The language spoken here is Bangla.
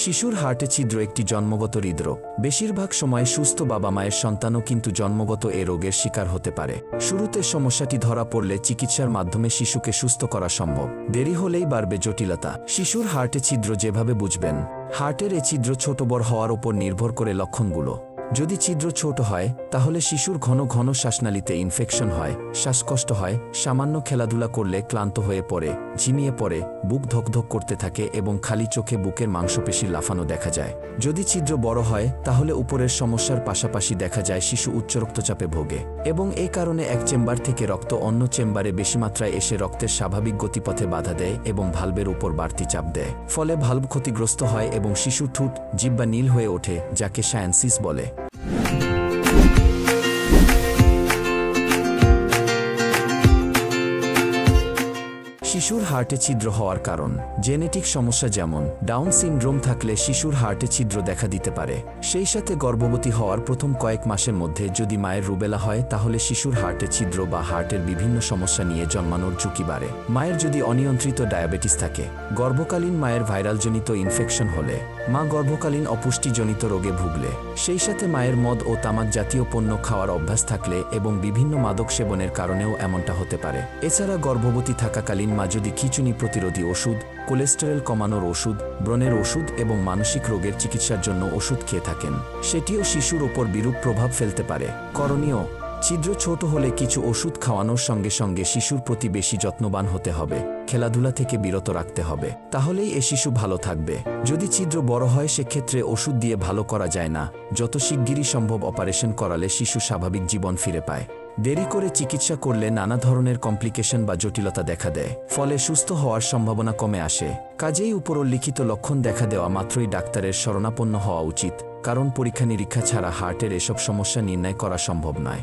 শিশুর হার্টে ছিদ্র একটি জন্মগত হৃদরোগ। বেশিরভাগ সময় সুস্থ বাবা মায়ের সন্তানও কিন্তু জন্মগত এ রোগের শিকার হতে পারে। শুরুতে সমস্যাটি ধরা পড়লে চিকিৎসার মাধ্যমে শিশুকে সুস্থ করা সম্ভব। দেরি হলেই বাড়বে জটিলতা। শিশুর হার্টে ছিদ্র যেভাবে বুঝবেন। হার্টের এ ছিদ্র ছোট বড় হওয়ার উপর নির্ভর করে লক্ষণগুলো। যদি ছিদ্র ছোট হয় তাহলে শিশুর ঘন ঘন শ্বাসনালীতে ইনফেকশন হয়, শ্বাসকষ্ট হয়, সামান্য খেলাধুলা করলে ক্লান্ত হয়ে পড়ে, ঝিমিয়ে পড়ে, বুক ধকধক করতে থাকে এবং খালি চোখে বুকের মাংসপেশি লাফানো দেখা যায়। যদি ছিদ্র বড় হয় তাহলে উপরের সমস্যার পাশাপাশি দেখা যায় শিশু উচ্চ রক্তচাপে ভোগে এবং এই কারণে এক চেম্বার থেকে রক্ত অন্য চেম্বারে বেশি মাত্রায় এসে রক্তের স্বাভাবিক গতিপথে বাধা দেয় এবং ভালভের উপর বাড়তি চাপ দেয়। ফলে ভালভ ক্ষতিগ্রস্ত হয় এবং শিশুর ঠোঁট, জিহ্বা নীল হয়ে ওঠে, যাকে সায়ানসিস বলে। শিশুর হার্টে ছিদ্র হওয়ার কারণ। জেনেটিক সমস্যা যেমন ডাউন সিনড্রোম থাকলে শিশুর হার্টে ছিদ্র দেখা দিতে পারে। সেই সাথে গর্ভবতী হওয়ার প্রথম কয়েক মাসের মধ্যে যদি মায়ের রুবেলা হয় তাহলে শিশুর হার্টে ছিদ্র বা হার্টের বিভিন্ন সমস্যা নিয়ে জন্মানোর ঝুঁকি বাড়ে। মায়ের যদি অনিয়ন্ত্রিত ডায়াবেটিস থাকে, গর্ভকালীন মায়ের ভাইরালজনিত ইনফেকশন হলে, মা গর্ভকালীন অপুষ্টিজনিত রোগে ভুগলে, সেই সাথে মায়ের মদ ও তামাক জাতীয় পণ্য খাওয়ার অভ্যাস থাকলে এবং বিভিন্ন মাদক সেবনের কারণেও এমনটা হতে পারে। এছাড়া গর্ভবতী থাকাকালীন মা যদি খিঁচুনি প্রতিরোধী ওষুধ, কোলেস্টেরল কমানোর ওষুধ, ব্রণের ওষুধ এবং মানসিক রোগের চিকিৎসার জন্য ওষুধ খেয়ে থাকেন, সেটিও শিশুর ওপর বিরূপ প্রভাব ফেলতে পারে। করণীয়: ছিদ্র ছোট হলে কিছু ওষুধ খাওয়ানোর সঙ্গে সঙ্গে শিশুর প্রতি বেশি যত্নবান হতে হবে, খেলাধুলা থেকে বিরত রাখতে হবে। তাহলেই এ শিশু ভালো থাকবে। যদি ছিদ্র বড় হয় সেক্ষেত্রে ওষুধ দিয়ে ভালো করা যায় না। যত শিগগিরই সম্ভব অপারেশন করালে শিশু স্বাভাবিক জীবন ফিরে পায়। দেরি করে চিকিৎসা করলে নানা ধরনের কমপ্লিকেশন বা জটিলতা দেখা দেয়, ফলে সুস্থ হওয়ার সম্ভাবনা কমে আসে। কাজেই উপরোল্লিখিত লক্ষণ দেখা দেওয়া মাত্রই ডাক্তারের শরণাপন্ন হওয়া উচিত, কারণ পরীক্ষা নিরীক্ষা ছাড়া হার্টের এসব সমস্যা নির্ণয় করা সম্ভব নয়।